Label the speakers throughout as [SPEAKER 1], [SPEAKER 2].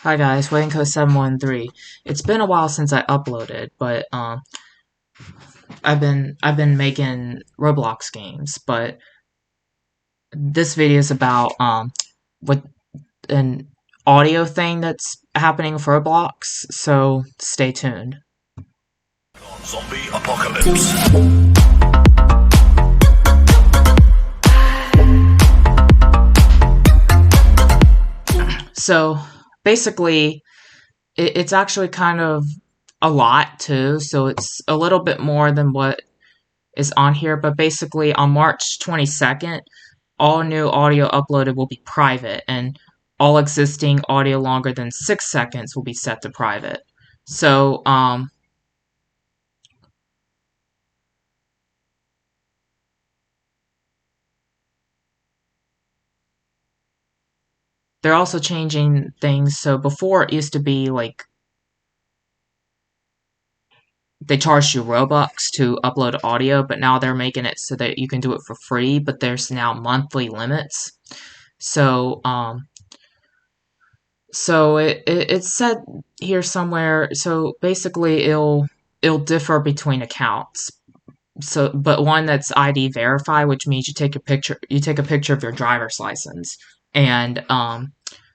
[SPEAKER 1] Hi guys, WayneCo713. It's been a while since I uploaded, but I've been making Roblox games, but this video is about what an audio thing that's happening for Roblox, so stay tuned.
[SPEAKER 2] Zombie apocalypse.
[SPEAKER 1] So basically, it's actually kind of a lot too, so it's a little bit more than what is on here, but basically on March 22nd, all new audio uploaded will be private, and all existing audio longer than 6 seconds will be set to private. So, they're also changing things. So before it used to be like they charged you Robux to upload audio, but now they're making it so that you can do it for free, but there's now monthly limits. So, it's said here somewhere. So basically, it'll differ between accounts. So, but one that's ID verified, which means you take a picture of your driver's license, and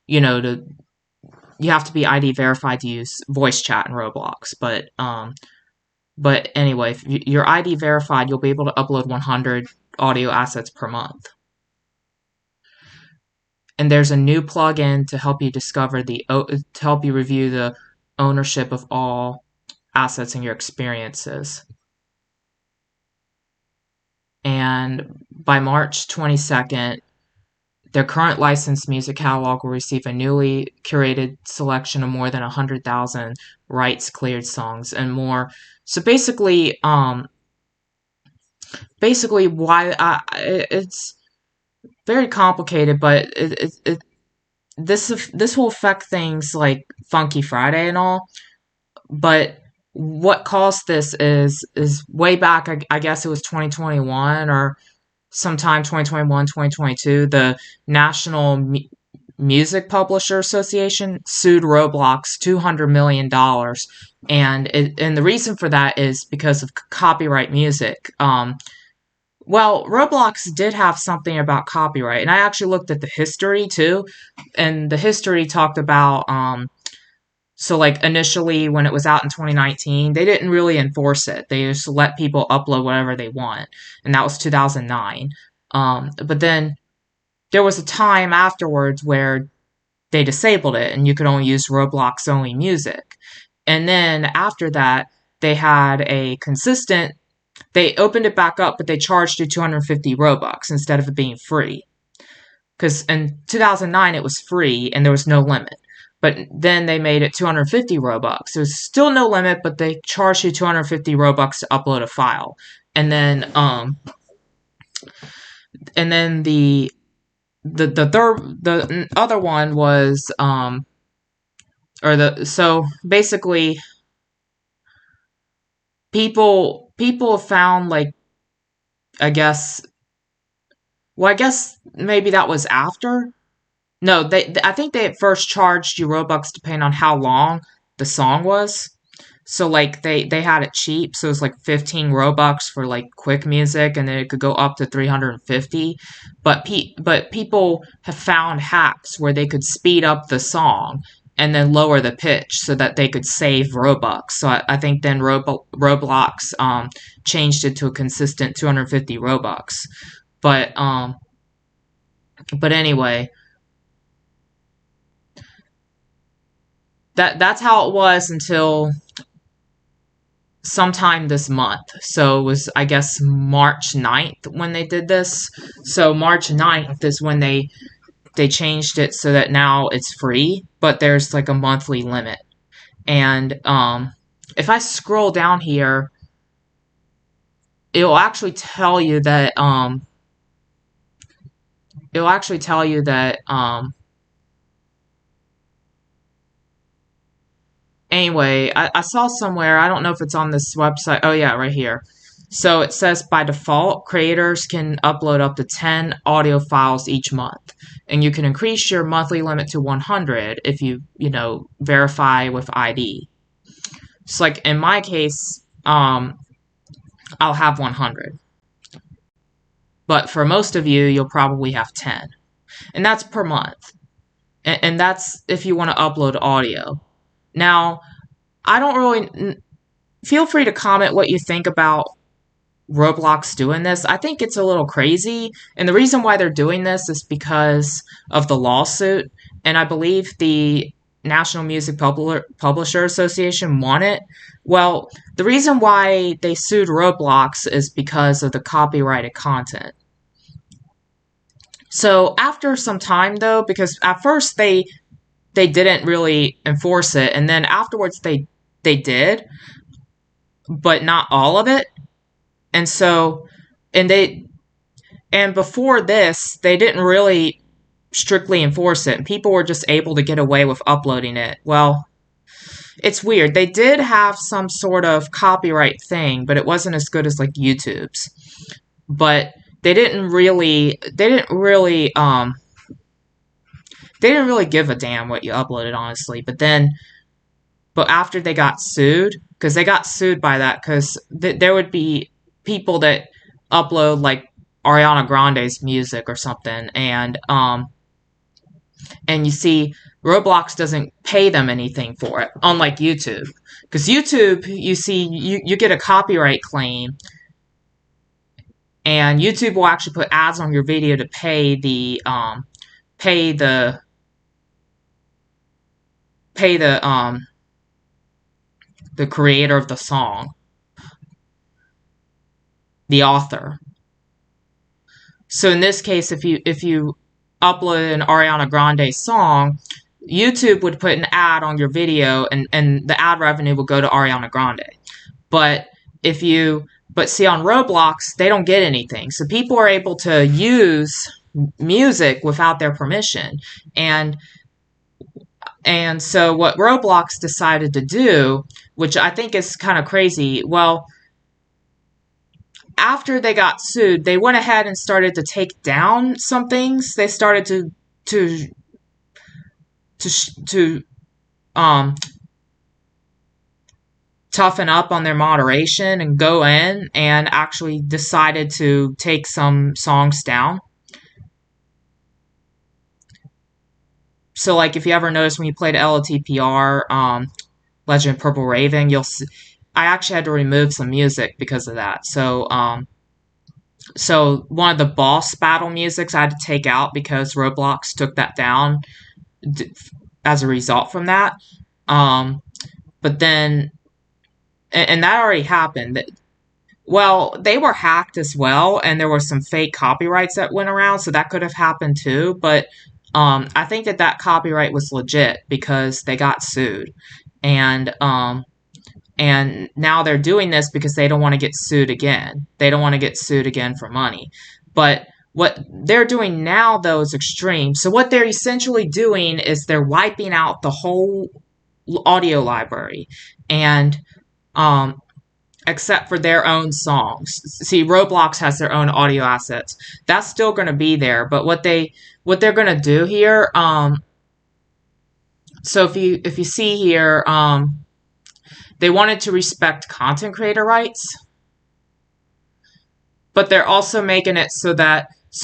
[SPEAKER 1] you know, you have to be ID verified to use voice chat in Roblox. But anyway, if you're ID verified, you'll be able to upload 100 audio assets per month. And there's a new plugin to help you review the ownership of all assets and your experiences. And by March 22nd, their current licensed music catalog will receive a newly curated selection of more than 100,000 rights cleared songs and more. So basically, it's very complicated, but this will affect things like Funky Friday and all. But what caused this is way back. I guess it was 2021 or sometime 2021, 2022. The National Music Publisher Association sued Roblox $200 million, and the reason for that is because of copyright music. Well, Roblox did have something about copyright, and I actually looked at the history too, and the history talked about so like initially when it was out in 2019, they didn't really enforce it. They just let people upload whatever they want, and that was 2009. But then there was a time afterwards where they disabled it, and you could only use Roblox only music. And then after that, they had a consistent. They opened it back up, but they charged you 250 Robux instead of it being free. Because in 2009 it was free and there was no limit. But then they made it 250 Robux. There's still no limit, but they charged you 250 Robux to upload a file. And then the other one was so basically people have found like I guess maybe that was after. No, I think they at first charged you Robux depending on how long the song was. So like they had it cheap, so it was like 15 Robux for like quick music, and then it could go up to 350. But people have found hacks where they could speed up the song and then lower the pitch so that they could save Robux. So I think then Roblox changed it to a consistent 250 Robux. But anyway, that's how it was until sometime this month. So it was, I guess, March 9th when they did this. So March 9th is when they changed it so that now it's free, but there's like a monthly limit. And if I scroll down here, it'll actually tell you that anyway, I saw somewhere, I don't know if it's on this website. Oh yeah, right here. So it says by default, creators can upload up to 10 audio files each month. And you can increase your monthly limit to 100 if you verify with ID. So like in my case, I'll have 100. But for most of you, you'll probably have 10. And that's per month. And that's if you want to upload audio. Now, I don't really... Feel free to comment what you think about Roblox doing this. I think it's a little crazy, and the reason why they're doing this is because of the lawsuit, and I believe the National Music Publisher Association won it. Well, the reason why they sued Roblox is because of the copyrighted content. So after some time, though, because at first they didn't really enforce it, and then afterwards they did, but not all of it. And so, and before this, they didn't really strictly enforce it, and people were just able to get away with uploading it. Well, it's weird. They did have some sort of copyright thing, but it wasn't as good as like YouTube's. But they didn't really give a damn what you uploaded, honestly. But after they got sued, because they got sued by that, because there would be people that upload like Ariana Grande's music or something, and you see Roblox doesn't pay them anything for it, unlike YouTube. Because YouTube, you see, you get a copyright claim, and YouTube will actually put ads on your video to pay the creator of the song, the author. So in this case, if you upload an Ariana Grande song, YouTube would put an ad on your video, and the ad revenue will go to Ariana Grande. But see, on Roblox, they don't get anything. So people are able to use music without their permission. And so what Roblox decided to do, which I think is kind of crazy, well, after they got sued, they went ahead and started to take down some things. They started to toughen up on their moderation and go in and actually decided to take some songs down. So, like, if you ever notice when you played LOTPR, Legend of Purple Raven, you'll see I actually had to remove some music because of that. So one of the boss battle musics I had to take out because Roblox took that down as a result from that. But then, and that already happened. Well, they were hacked as well, and there were some fake copyrights that went around, so that could have happened too. But I think that copyright was legit because they got sued. And now they're doing this because they don't want to get sued again. They don't want to get sued again for money. But what they're doing now, though, is extreme. So what they're essentially doing is they're wiping out the whole audio library, and except for their own songs. See, Roblox has their own audio assets. That's still going to be there. But what they're going to do here, so if you see here, they wanted to respect content creator rights, but they're also making it so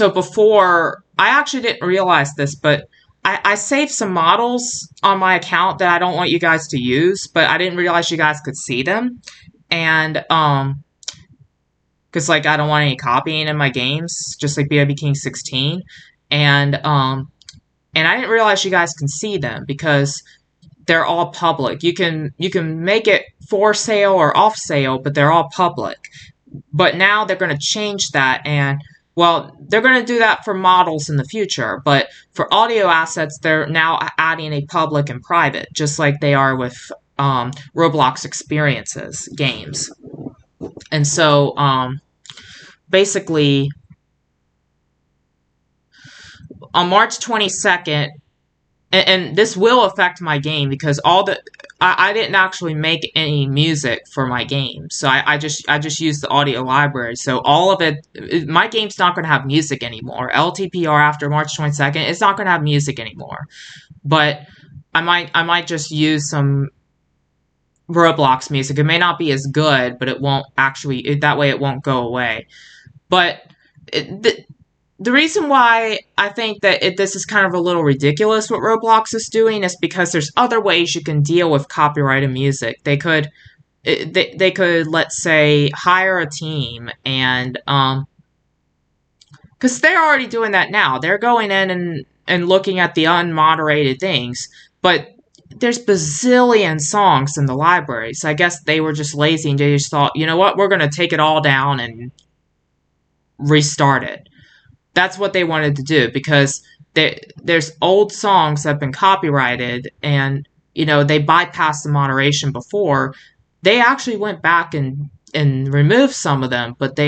[SPEAKER 1] before, I actually didn't realize this, but I saved some models on my account that I don't want you guys to use, but I didn't realize you guys could see them. And, because, like, I don't want any copying in my games, just like BWB King 16. And I didn't realize you guys can see them because they're all public. You can make it for sale or off sale, but they're all public. But now they're going to change that, and well, they're going to do that for models in the future. But for audio assets, they're now adding a public and private, just like they are with Roblox experiences games. And so basically, on March 22nd, and this will affect my game because I didn't actually make any music for my game, so I just used the audio library. So all of my game's not going to have music anymore. LTPR after March 22nd, it's not going to have music anymore. But I might just use some Roblox music. It may not be as good, but it won't actually that way it won't go away. But the reason why I think that this is kind of a little ridiculous what Roblox is doing is because there's other ways you can deal with copyrighted music. They could, let's say, hire a team and because they're already doing that now. They're going in and looking at the unmoderated things, but there's bazillion songs in the library. So I guess they were just lazy and they just thought, you know what, we're going to take it all down and restart it. That's what they wanted to do because there's old songs that have been copyrighted and, you know, they bypassed the moderation before. They actually went back and removed some of them, but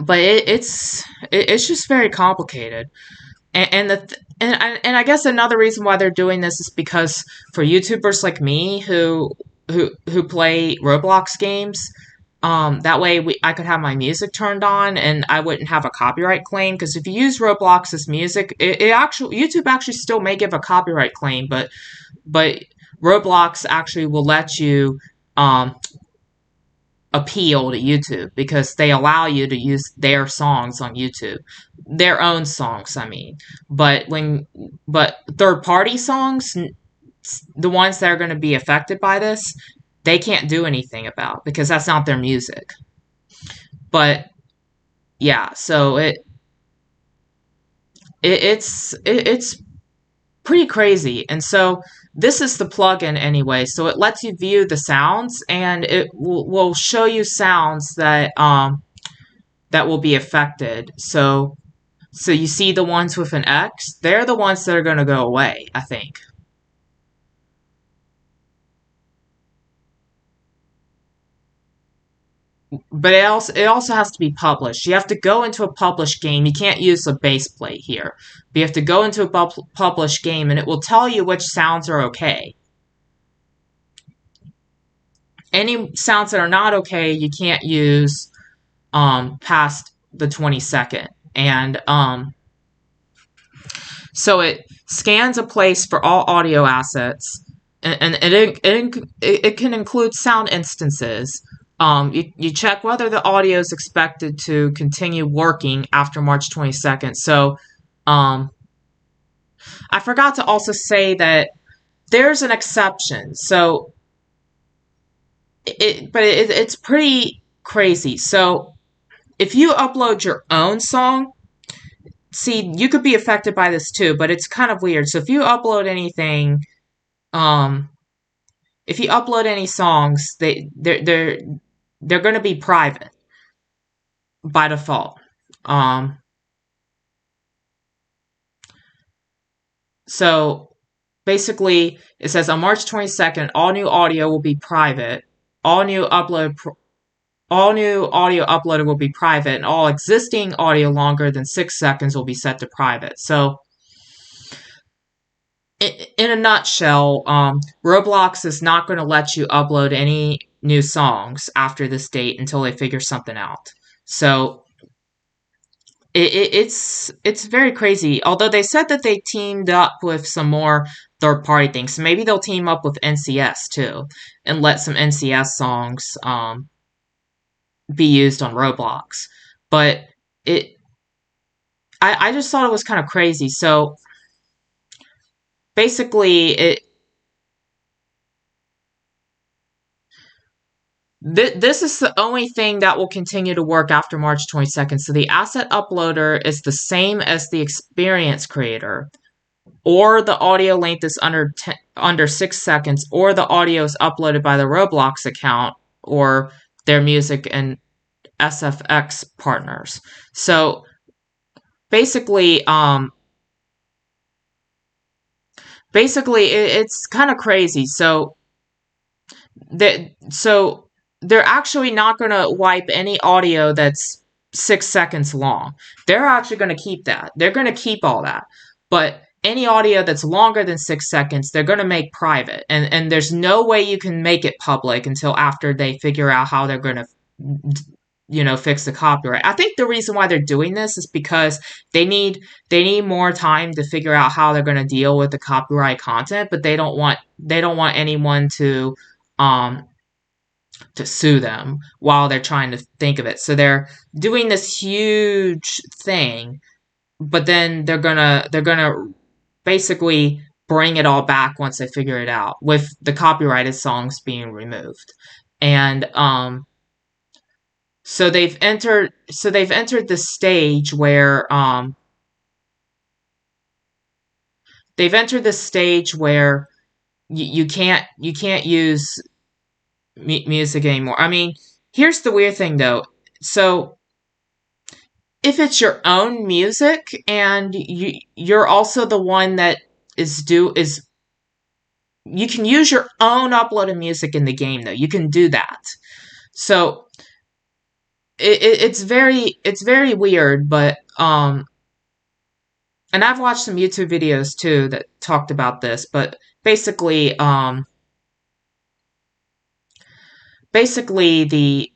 [SPEAKER 1] it's just very complicated. And I guess another reason why they're doing this is because for YouTubers like me who play Roblox games, that way I could have my music turned on and I wouldn't have a copyright claim. Because if you use Roblox's music, YouTube actually still may give a copyright claim, but Roblox actually will let you appeal to YouTube because they allow you to use their songs on YouTube, their own songs. I mean, but third party songs, the ones that are going to be affected by this, they can't do anything about because that's not their music. But yeah, so it's pretty crazy. And so this is the plugin anyway. So it lets you view the sounds and it will show you sounds that that will be affected. So you see the ones with an X, they're the ones that are going to go away, I think. But it also has to be published. You have to go into a published game. You can't use a base plate here. But you have to go into a published game, and it will tell you which sounds are okay. Any sounds that are not okay, you can't use past the 22nd. And so it scans a place for all audio assets, and it can include sound instances. You check whether the audio is expected to continue working after March 22nd. So, I forgot to also say that there's an exception. So, it's pretty crazy. So, if you upload your own song, see, you could be affected by this too, but it's kind of weird. So, if you upload anything, if you upload any songs, they're going to be private by default. So basically, it says on March 22nd, all new audio will be private. All new audio uploaded will be private, and all existing audio longer than 6 seconds will be set to private. So, in a nutshell, Roblox is not going to let you upload any new songs after this date until they figure something out. So it's very crazy. Although they said that they teamed up with some more third-party things, so maybe they'll team up with NCS too and let some NCS songs be used on Roblox. But I just thought it was kind of crazy. So basically, this is the only thing that will continue to work after March 22nd. So the asset uploader is the same as the experience creator, or the audio length is under 6 seconds, or the audio is uploaded by the Roblox account or their music and SFX partners. So basically, it's kind of crazy. So they're actually not going to wipe any audio that's 6 seconds long. They're actually going to keep that. They're going to keep all that. But any audio that's longer than 6 seconds, they're going to make private. And there's no way you can make it public until after they figure out how they're going to, fix the copyright. I think the reason why they're doing this is because they need more time to figure out how they're going to deal with the copyright content, but they don't want anyone to sue them while they're trying to think of it. So they're doing this huge thing, but then they're gonna basically bring it all back once they figure it out, with the copyrighted songs being removed. And so they've entered this stage where you can't use music anymore. I mean, here's the weird thing though. So if it's your own music and you're also the one that is you can use your own uploaded music in the game though. You can do that. So it's very weird, but and I've watched some YouTube videos too that talked about this, but basically the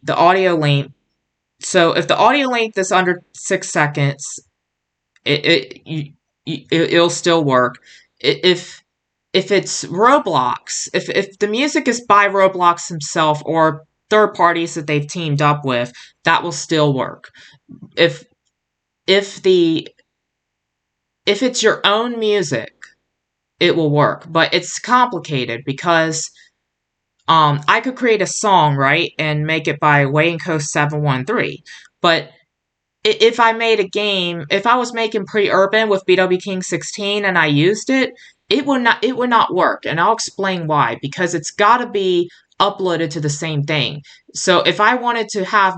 [SPEAKER 1] audio length. So if the audio length is under 6 seconds, it'll still work. If it's Roblox, if the music is by Roblox himself or third parties that they've teamed up with, that will still work. If if the if it's your own music, it will work. But it's complicated because I could create a song, right, and make it by Wayne Coast 713. But if I made a game, if I was making pre-urban with BW King 16 and I used it, it would not work. And I'll explain why. Because it's got to be uploaded to the same thing. So if I wanted to have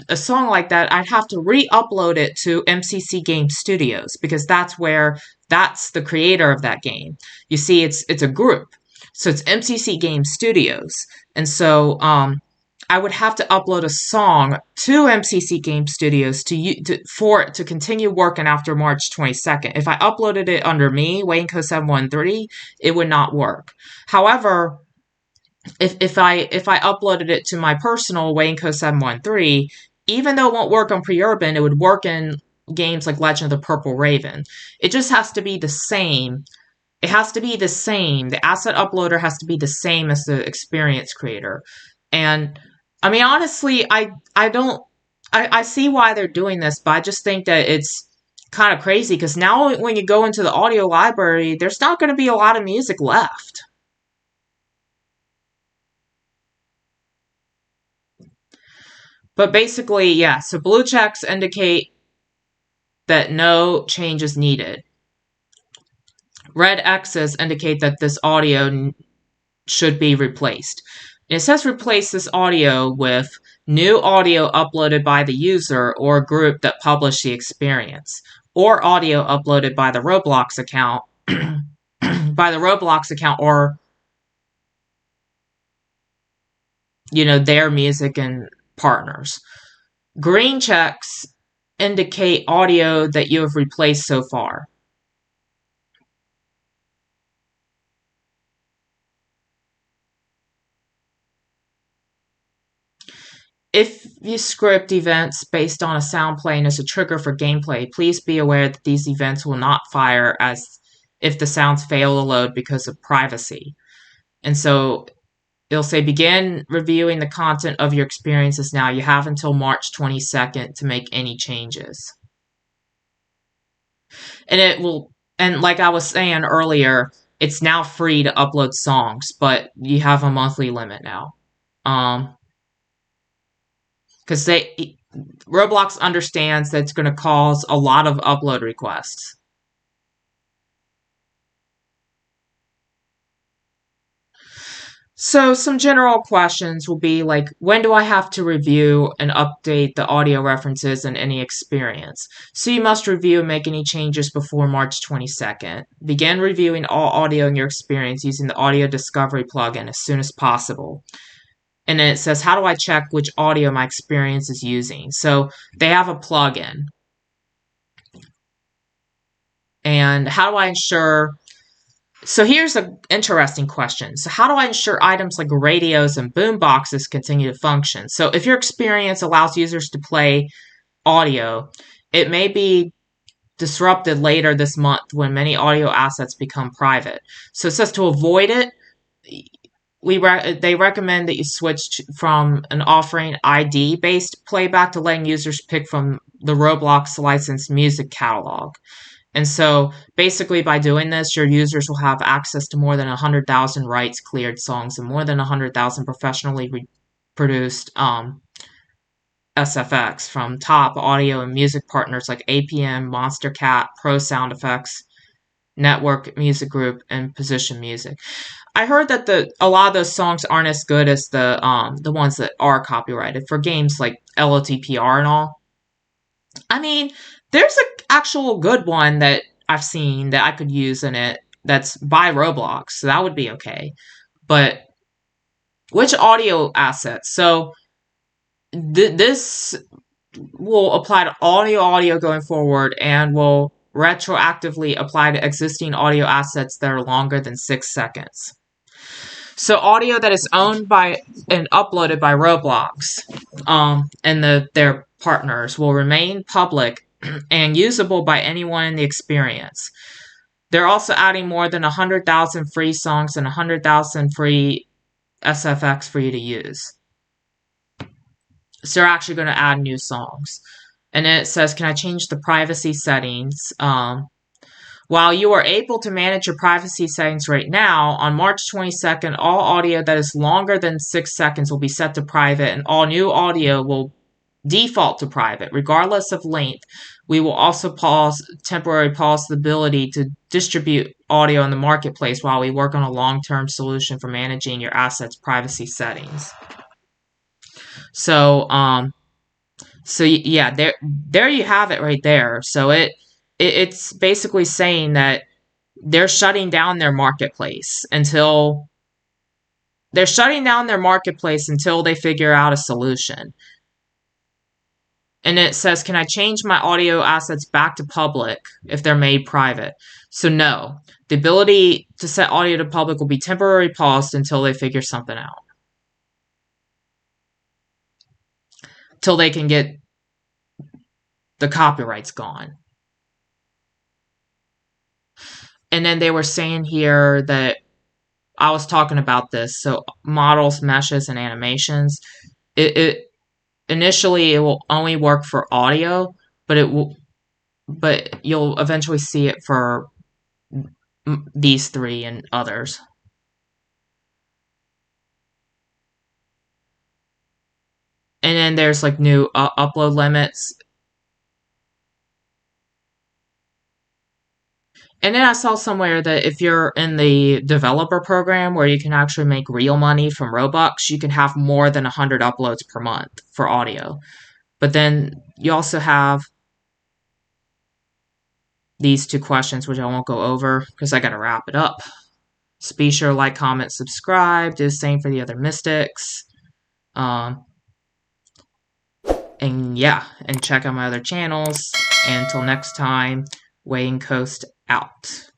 [SPEAKER 1] a song like that, I'd have to re-upload it to MCC Game Studios, because that's the creator of that game. You see, it's a group. So it's MCC Game Studios. And so I would have to upload a song to MCC Game Studios for it to continue working after March 22nd. If I uploaded it under me, Waynco 713, it would not work. However, if I uploaded it to my personal Waynco 713, even though it won't work on pre-urban, it would work in games like Legend of the Purple Raven. It just has to be the same. It has to be the same. The asset uploader has to be the same as the experience creator. And I mean, honestly, I see why they're doing this, but I just think that it's kind of crazy, because now when you go into the audio library, there's not going to be a lot of music left. But basically, yeah, so blue checks indicate that no change is needed. Red X's indicate that this audio should be replaced. And it says replace this audio with new audio uploaded by the user or group that published the experience, or audio uploaded by the Roblox account, or their music and partners. Green checks indicate audio that you have replaced so far. If you script events based on a sound plane as a trigger for gameplay, please be aware that these events will not fire as if the sounds fail to load because of privacy. And so it'll say begin reviewing the content of your experiences now. You have until March 22nd to make any changes. And like I was saying earlier, it's now free to upload songs, but you have a monthly limit now. Because Roblox understands that it's going to cause a lot of upload requests. So some general questions will be like, when do I have to review and update the audio references in any experience? So you must review and make any changes before March 22nd. Begin reviewing all audio in your experience using the Audio Discovery plugin as soon as possible. And then it says, how do I check which audio my experience is using? So they have a plugin. And how do I ensure? So here's an interesting question. So how do I ensure items like radios and boom boxes continue to function? So if your experience allows users to play audio, it may be disrupted later this month when many audio assets become private. So it says to avoid it, they recommend that you switch from an offering ID based playback to letting users pick from the Roblox licensed music catalog. And so basically by doing this, your users will have access to more than 100,000 rights cleared songs and more than 100,000 professionally produced SFX from top audio and music partners like APM, Monster Cat, Pro Sound Effects, Network Music Group, and Position Music. I heard that a lot of those songs aren't as good as the ones that are copyrighted for games like LOTPR and all. I mean, there's an actual good one that I've seen that I could use in it that's by Roblox, so that would be okay. But which audio assets? So this will apply to audio going forward and will retroactively apply to existing audio assets that are longer than 6 seconds. So audio that is owned by and uploaded by Roblox and their partners will remain public and usable by anyone in the experience. They're also adding more than 100,000 free songs and 100,000 free SFX for you to use. So they're actually going to add new songs. And then it says, can I change the privacy settings? While you are able to manage your privacy settings right now, on March 22nd, all audio that is longer than 6 seconds will be set to private, and all new audio will default to private, regardless of length. We will also temporarily pause the ability to distribute audio in the marketplace while we work on a long-term solution for managing your assets' privacy settings. So yeah, there you have it right there. So it's basically saying that they're shutting down their marketplace until they figure out a solution. And it says, can I change my audio assets back to public if they're made private? So no, the ability to set audio to public will be temporarily paused until they figure something out. Till they can get the copyrights gone. And then they were saying here that I was talking about this. So models, meshes, and animations. Initially it will only work for audio, but you'll eventually see it for these three and others. And then there's like new upload limits. And then I saw somewhere that if you're in the developer program where you can actually make real money from Robux, you can have more than 100 uploads per month for audio. But then you also have these two questions, which I won't go over because I got to wrap it up. So be sure to like, comment, subscribe. Do the same for the other mystics. And yeah, and check out my other channels. And until next time, Wayne Coast out.